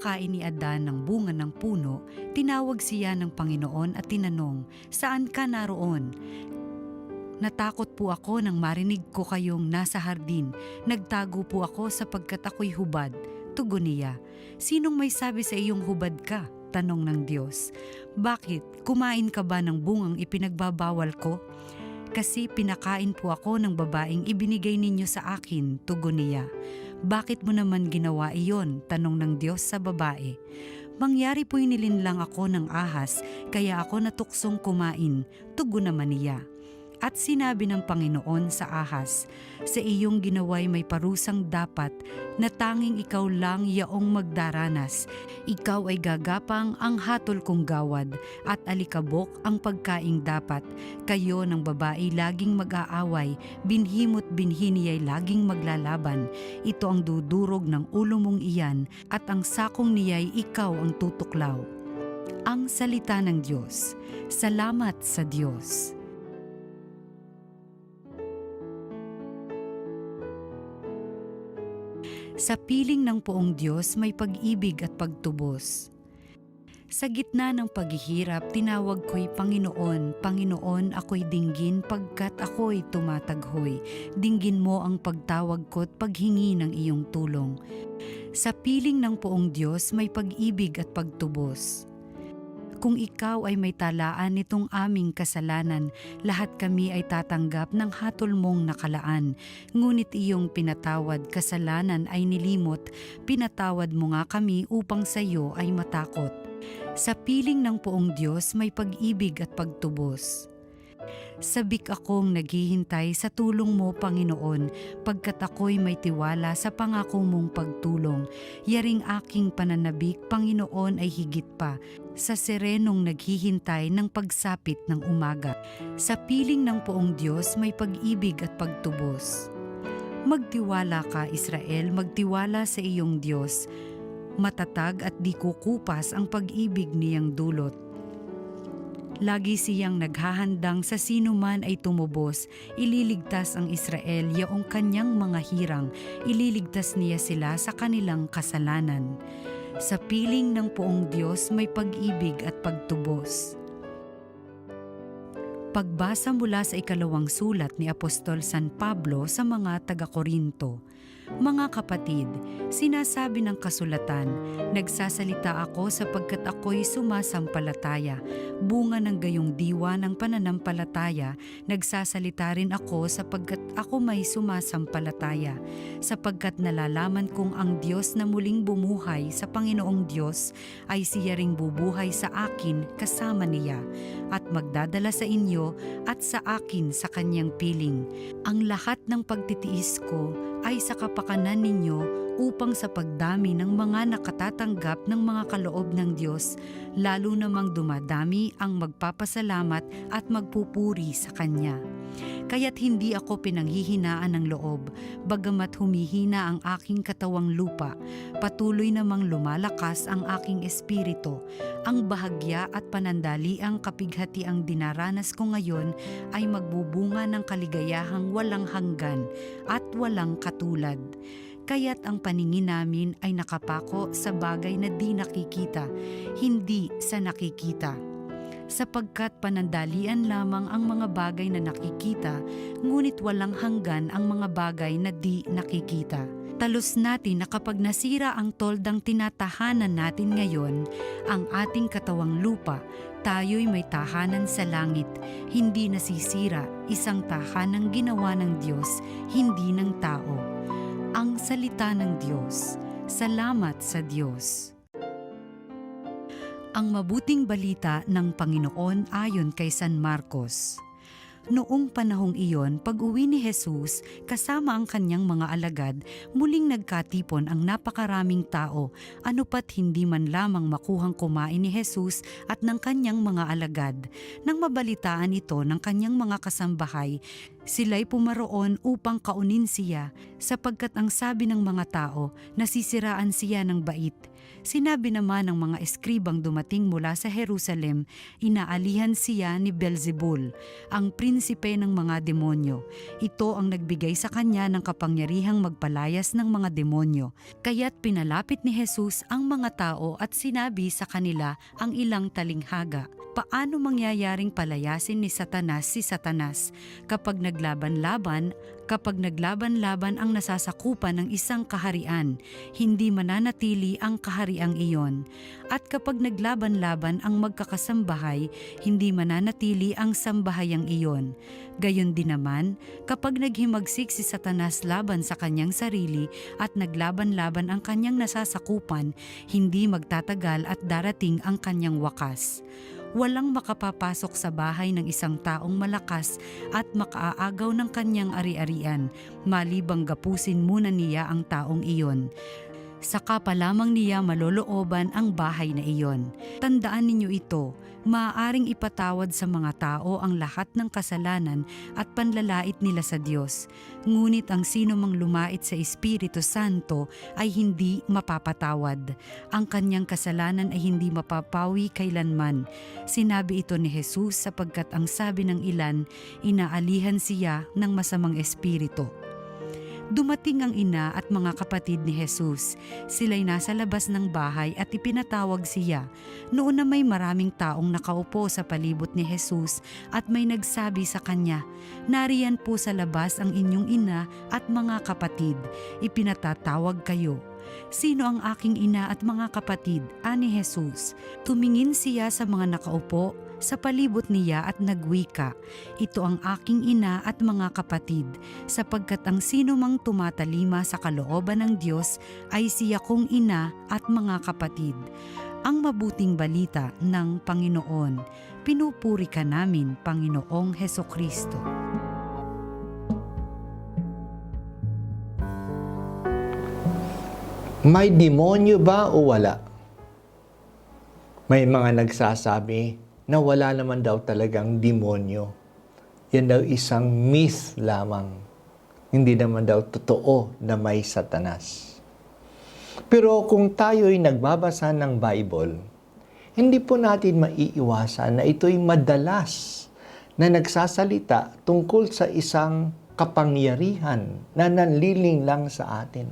pagkakain ni Adan ng bunga ng puno, tinawag siya ng Panginoon at tinanong, "Saan ka naroon?" "Natakot po ako nang marinig ko kayong nasa hardin. Nagtago po ako sapagkat ako'y hubad," tugon niya. "Sinong may sabi sa iyong hubad ka?" tanong ng Diyos. "Bakit? Kumain ka ba ng bungang ipinagbabawal ko?" "Kasi pinakain po ako ng babaeng ibinigay ninyo sa akin," tugon niya. "Bakit mo naman ginawa iyon?" tanong ng Diyos sa babae. "Mangyari po'y nilinlang ako ng ahas, kaya ako natuksong kumain," tugon naman niya. At sinabi ng Panginoon sa ahas, "Sa iyong ginawa'y may parusang dapat na tanging ikaw lang yaong magdaranas. Ikaw ay gagapang ang hatol kong gawad at alikabok ang pagkaing dapat. Kayo ng babae laging mag-aaway, binhimo't binhi niya'y laging maglalaban. Ito ang dudurog ng ulo mong iyan at ang sakong niya'y ikaw ang tutuklaw." Ang salita ng Diyos. Salamat sa Diyos. Sa piling ng poong Diyos may pag-ibig at pagtubos. Sa gitna ng paghihirap, tinawag ko'y Panginoon, Panginoon, ako'y dinggin pagkat ako'y tumataghoy. Dinggin mo ang pagtawag ko't paghingi ng iyong tulong. Sa piling ng poong Diyos may pag-ibig at pagtubos. Kung ikaw ay may talaan nitong aming kasalanan, lahat kami ay tatanggap ng hatol mong nakalaan. Ngunit iyong pinatawad, kasalanan ay nilimot, pinatawad mo nga kami upang sa iyo ay matakot. Sa piling ng poong Diyos may pag-ibig at pagtubos. Sabik akong naghihintay sa tulong mo, Panginoon, pagkat ako'y may tiwala sa pangako mong pagtulong. Yaring aking pananabik, Panginoon, ay higit pa sa serenong naghihintay ng pagsapit ng umaga. Sa piling ng poong Diyos may pag-ibig at pagtubos. Magtiwala ka, Israel, magtiwala sa iyong Diyos. Matatag at di kukupas ang pag-ibig niyang dulot. Lagi siyang naghahandang sa sino man ay tumubos. Ililigtas ang Israel yaong kanyang mga hirang. Ililigtas niya sila sa kanilang kasalanan. Sa piling ng poong Diyos may pag-ibig at pagtubos. Pagbasa mula sa ikalawang sulat ni Apostol San Pablo sa mga taga-Korinto. Mga kapatid, sinasabi ng kasulatan, "Nagsasalita ako sapagkat ako'y sumasampalataya. Bunga ng gayong diwa ng pananampalataya, nagsasalita rin ako sapagkat ako may sumasampalataya. Sapagkat nalalaman kong ang Diyos na muling bumuhay sa Panginoong Diyos ay siya ring bubuhay sa akin kasama niya at magdadala sa inyo at sa akin sa kanyang piling. Ang lahat ng pagtitiis ko ay sa kapakanan ninyo upang sa pagdami ng mga nakatatanggap ng mga kaloob ng Diyos, lalo namang dumadami ang magpapasalamat at magpupuri sa Kanya. Kaya't hindi ako pinanghihinaan ng loob, bagamat humihina ang aking katawang lupa, patuloy namang lumalakas ang aking espiritu. Ang bahagya at panandaliang kapighatiang dinaranas ko ngayon ay magbubunga ng kaligayahang walang hanggan at walang katulad. Kaya't ang paningin namin ay nakapako sa bagay na di nakikita, hindi sa nakikita. Sapagkat panandalian lamang ang mga bagay na nakikita, ngunit walang hanggan ang mga bagay na di nakikita. Talos natin na kapag nasira ang toldang tinatahanan natin ngayon, ang ating katawang lupa, tayo'y may tahanan sa langit, hindi nasisira, isang tahanang ginawa ng Diyos, hindi ng tao. Ang salita ng Diyos. Salamat sa Diyos. Ang mabuting balita ng Panginoon ayon kay San Marcos. Noong panahong iyon, pag-uwi ni Jesus kasama ang kanyang mga alagad, muling nagkatipon ang napakaraming tao, anupat hindi man lamang makuhang kumain ni Jesus at ng kanyang mga alagad. Nang mabalitaan ito ng kanyang mga kasambahay, sila'y pumaroon upang kaunin siya, sapagkat ang sabi ng mga tao, nasisiraan siya ng bait. Sinabi naman ng mga eskribang dumating mula sa Jerusalem, inaalihan siya ni Beelzebul, ang prinsipe ng mga demonyo. Ito ang nagbigay sa kanya ng kapangyarihang magpalayas ng mga demonyo. Kaya't pinalapit ni Jesus ang mga tao at sinabi sa kanila ang ilang talinghaga. Paano mangyayaring palayasin ni Satanas si Satanas kapag naglaban-laban ang nasasakupan ng isang kaharian, hindi mananatili ang kahariang iyon. At kapag naglaban-laban ang magkakasambahay, hindi mananatili ang sambahayang iyon. Gayon din naman, kapag naghimagsik si Satanas laban sa kanyang sarili at naglaban-laban ang kanyang nasasakupan, hindi magtatagal at darating ang kanyang wakas. Walang makapapasok sa bahay ng isang taong malakas at makaaagaw ng kanyang ari-arian, malibang gapusin muna niya ang taong iyon. Saka pa lamang niya malolooban ang bahay na iyon. Tandaan ninyo ito, maaaring ipatawad sa mga tao ang lahat ng kasalanan at panlalait nila sa Diyos. Ngunit ang sino mang lumait sa Espiritu Santo ay hindi mapapatawad. Ang kanyang kasalanan ay hindi mapapawi kailanman. Sinabi ito ni Jesus sapagkat ang sabi ng ilan, inaalihan siya ng masamang espiritu. Dumating ang ina at mga kapatid ni Jesus. Sila'y nasa labas ng bahay at ipinatawag siya. Noon na may maraming taong nakaupo sa palibot ni Jesus at may nagsabi sa kanya, "Nariyan po sa labas ang inyong ina at mga kapatid. Ipinatatawag kayo." "Sino ang aking ina at mga kapatid?" ani Jesus. Tumingin siya sa mga nakaupo sa palibot niya at nagwika, "Ito ang aking ina at mga kapatid, sapagkat ang sino mang tumatalima sa kalooban ng Diyos ay siya kong ina at mga kapatid." Ang mabuting balita ng Panginoon. Pinupuri ka namin, Panginoong Hesukristo. May demonyo ba o wala? May mga nagsasabi na wala naman daw talagang demonyo. Yan daw isang myth lamang. Hindi naman daw totoo na may Satanas. Pero kung tayo'y nagbabasa ng Bible, hindi po natin maiiwasan na ito'y madalas na nagsasalita tungkol sa isang kapangyarihan na nanliling lang sa atin.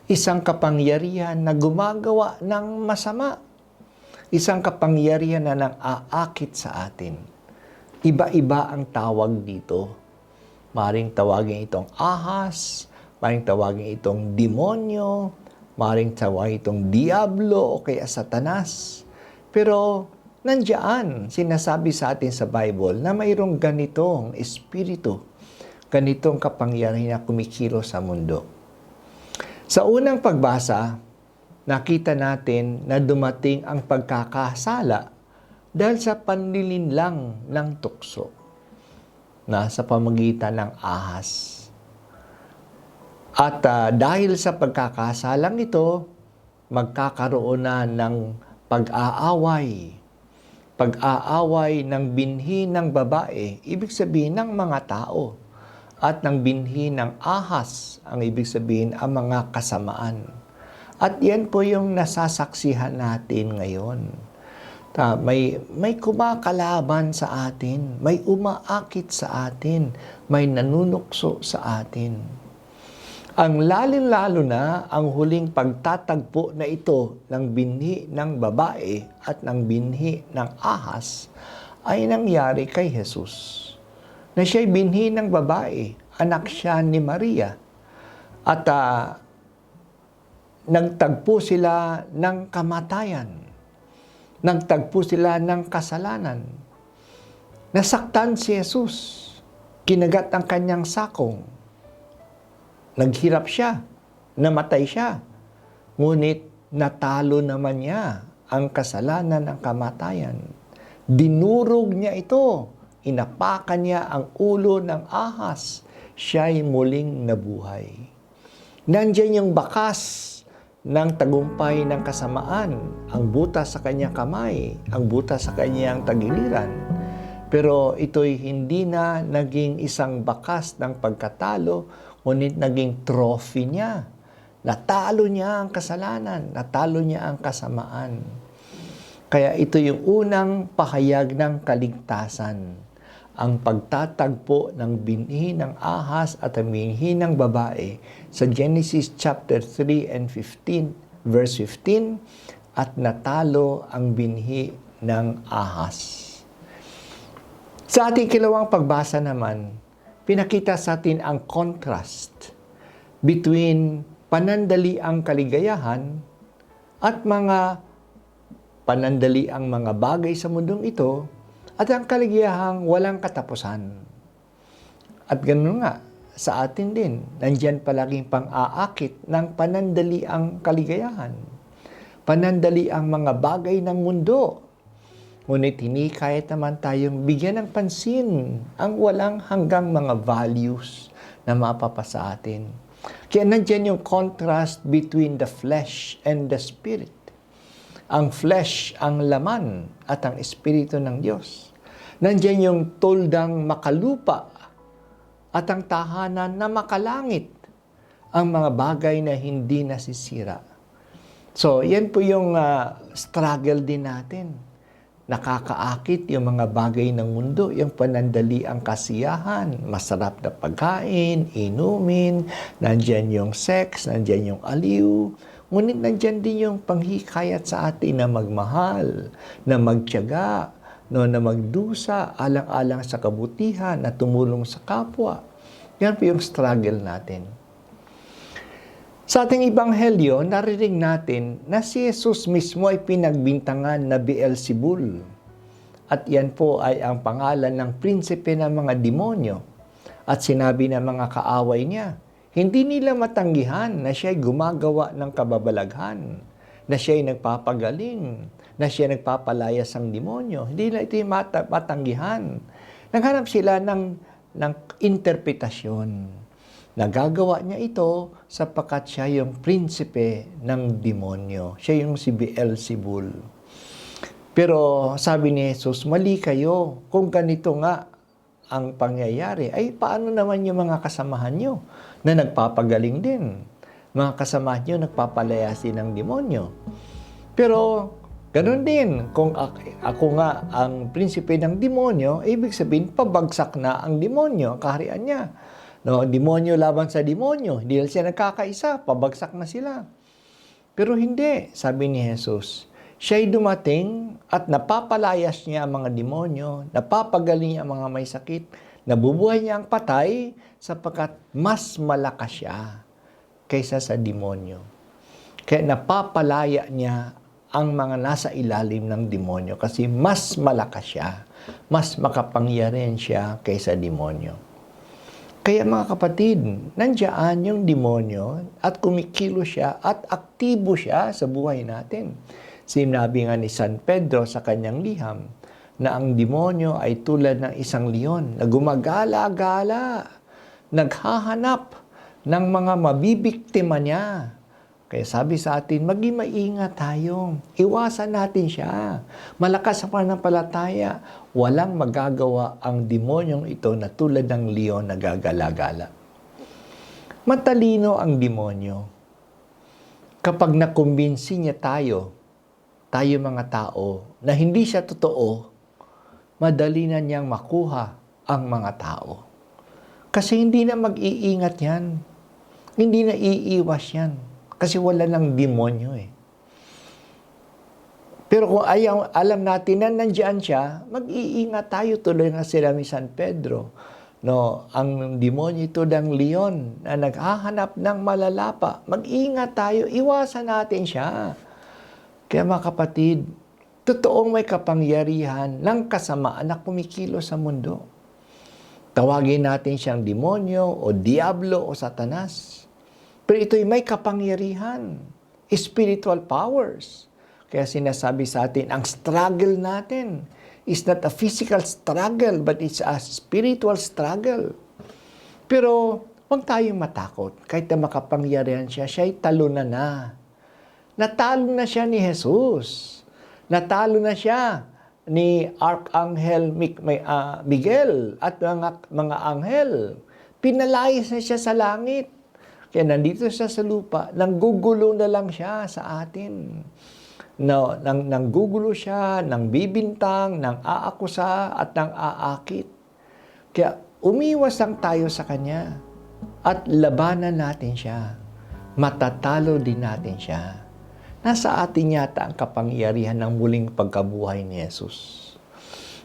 Isang kapangyarihan na gumagawa ng masama. Isang kapangyarihan na nang-aakit sa atin. Iba-iba ang tawag dito. Maring tawagin itong ahas, maring tawagin itong demonyo, maring tawagin itong diablo o kaya Satanas. Pero nandiyan, sinasabi sa atin sa Bible na mayroong ganitong espiritu, ganitong kapangyarihan na kumikilos sa mundo. Sa unang pagbasa, nakita natin na dumating ang pagkakasala dahil sa panlilinlang ng tukso na sa pamagitan ng ahas. At dahil sa pagkakasalang ito, magkakaroon na ng pag-aaway. Pag-aaway ng binhi ng babae, ibig sabihin ng mga tao. At ng binhi ng ahas, ang ibig sabihin ang mga kasamaan. At yan po yung nasasaksihan natin ngayon. May kumakalaban sa atin, may umaakit sa atin, may nanunukso sa atin. Ang lalong-lalo na ang huling pagtatagpo na ito ng binhi ng babae at ng binhi ng ahas ay nangyari kay Jesus. Na siya'y binhi ng babae, anak siya ni Maria. At nagtagpo sila ng kamatayan. Nagtagpo sila ng kasalanan. Nasaktan si Jesus. Kinagat ang kanyang sakong. Naghirap siya. Namatay siya. Ngunit natalo naman niya ang kasalanan ng kamatayan. Dinurog niya ito. Inapakan niya ang ulo ng ahas. Siya'y muling nabuhay. Nandiyan yung bakas ng tagumpay ng kasamaan, ang butas sa kanyang kamay, ang butas sa kanyang tagiliran. Pero ito'y hindi na naging isang bakas ng pagkatalo, ngunit naging trophy niya. Natalo niya ang kasalanan, natalo niya ang kasamaan. Kaya ito yung unang pahayag ng kaligtasan. Ang pagtatagpo ng binhi ng ahas at ang binhi ng babae sa Genesis chapter 3 and 15, verse 15, at natalo ang binhi ng ahas. Sa ating kilawang pagbasa naman, pinakita sa atin ang contrast between panandaliang kaligayahan at mga panandaliang mga bagay sa mundong ito at ang kaligayahang walang katapusan. At ganoon nga, sa atin din, nandyan palaging pang-aakit ng panandaliang kaligayahan. Panandaliang mga bagay ng mundo. Ngunit hinikayat naman tayong bigyan ng pansin ang walang hanggang mga values na mapapasa atin. Kaya nandyan yung contrast between the flesh and the spirit. Ang flesh, ang laman, at ang espiritu ng Diyos. Nandyan yung tuldang makalupa at ang tahanan na makalangit. Ang mga bagay na hindi nasisira. So, yan po yung struggle din natin. Nakakaakit yung mga bagay ng mundo, yung panandali ang kasiyahan, masarap na pagkain, inumin, nandyan yung sex, nandyan yung aliw. Ngunit nandyan din yung panghikayat sa atin na magmahal, na magtiyaga, no, na magdusa, alang-alang sa kabutihan, na tumulong sa kapwa. Yan po yung struggle natin. Sa ating Ebanghelyo, narinig natin na si Jesus mismo ay pinagbintangan na Beelzebul. At yan po ay ang pangalan ng prinsipe ng mga demonyo. At sinabi ng mga kaaway niya, hindi nila matanggihan na siya ay gumagawa ng kababalaghan, na siya ay nagpapagaling, na siya ay nagpapalayas ng demonyo. Hindi nila ito matanggihan. Naghanap sila ng interpretasyon. Nagagawa niya ito sapagkat siya yung prinsipe ng demonyo. Siya yung si Beelzebul. Pero sabi ni Jesus, mali kayo. Kung ganito nga ang pangyayari, ay paano naman yung mga kasamahan nyo na nagpapagaling din? Mga kasamahan nyo nagpapalayas din ng demonyo. Pero ganun din, kung ako nga ang prinsipe ng demonyo, ibig sabihin, pabagsak na ang demonyo, kaharian niya. No, demonyo laban sa demonyo, hindi sila nagkakaisa, pabagsak na sila. Pero hindi, sabi ni Jesus, siya'y dumating at napapalayas niya ang mga demonyo, napapagaling niya ang mga may sakit, nabubuhay niya ang patay sapagkat mas malakas siya kaysa sa demonyo. Kaya napapalaya niya ang mga nasa ilalim ng demonyo kasi mas malakas siya, mas makapangyarihan siya kaysa demonyo. Kaya mga kapatid, nandiyan yung demonyo at kumikilo siya at aktibo siya sa buhay natin. Sinabi nga ni San Pedro sa kanyang liham na ang demonyo ay tulad ng isang leon na gumagala-gala, naghahanap ng mga mabibiktima niya. Kaya sabi sa atin, maging maingat tayo. Iwasan natin siya. Malakas ang pananampalataya. Walang magagawa ang demonyong ito na tulad ng leon na gagala-gala. Matalino ang demonyo. Kapag nakumbinsi niya tayo mga tao, na hindi siya totoo, madali na niyang makuha ang mga tao. Kasi hindi na mag-iingat yan. Hindi na iiwas yan. Kasi wala ng demonyo eh. Pero kung alam natin na nandiyan siya, mag-iingat tayo tuloy na sila ni San Pedro. No, ang demonyo ito ng leon na naghahanap ng malalapa. Mag-ingat tayo, iwasan natin siya. Kaya mga kapatid, totoong may kapangyarihan ng kasamaan na kumikilo sa mundo. Tawagin natin siyang demonyo o diablo o satanas. Pero ito'y may kapangyarihan, spiritual powers. Kaya sinasabi sa atin, ang struggle natin is not a physical struggle, but it's a spiritual struggle. Pero huwag tayong matakot. Kahit na makapangyarihan siya, siya'y talunan na. Natalo na siya ni Jesus. Natalo na siya ni Archangel Miguel at mga anghel. Pinalayas na siya sa langit. Kaya nandito siya sa lupa, nanggugulo na lang siya sa atin. No, nanggugulo siya, nang bibintang, nang aakusa, at nang aakit. Kaya umiwas lang tayo sa Kanya at labanan natin siya. Matatalo din natin siya. Nasa atin yata ang kapangyarihan ng muling pagkabuhay ni Jesus.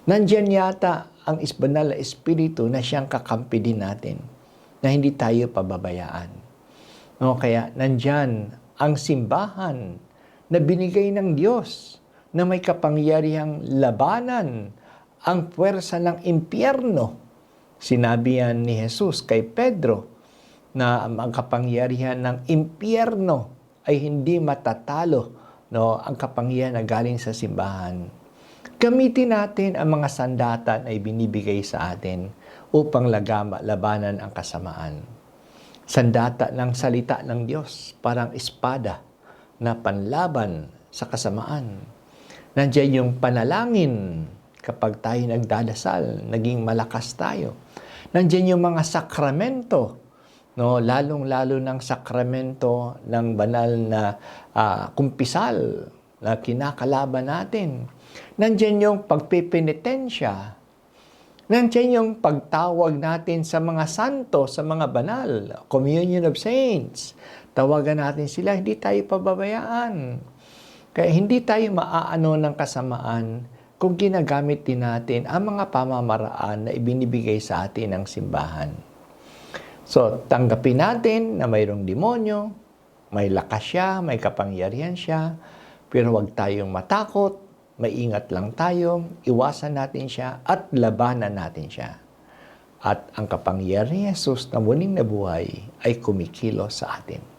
Nandiyan yata ang banal na Espiritu na siyang kakampi din natin, na hindi tayo pababayaan. No, kaya nandyan ang simbahan na binigay ng Diyos na may kapangyarihang labanan ang puwersa ng impyerno. Sinabi yan ni Jesus kay Pedro na ang kapangyarihan ng impyerno ay hindi matatalo, no, ang kapangyarihan na galing sa simbahan. Gamitin natin ang mga sandata na ibinibigay sa atin upang labanan ang kasamaan. Sandata ng salita ng Diyos, parang espada na panlaban sa kasamaan. Nandiyan yung panalangin kapag tayo nagdadasal, naging malakas tayo. Nandiyan yung mga sakramento, no, lalong-lalo ng sakramento ng banal na kumpisal na kinakalaban natin. Nandiyan yung pagpipenitensya. Nandiyan yung pagtawag natin sa mga santo, sa mga banal, Communion of Saints. Tawagan natin sila, hindi tayo pababayaan. Kaya hindi tayo maaano ng kasamaan kung ginagamit din natin ang mga pamamaraan na ibinibigay sa atin ng simbahan. So, tanggapin natin na mayroong demonyo, may lakas siya, may kapangyarihan siya, pero huwag tayong matakot, maingat lang tayo, iwasan natin siya at labanan natin siya. At ang kapangyarihan ni Jesus na muling nabuhay ay kumikilos sa atin.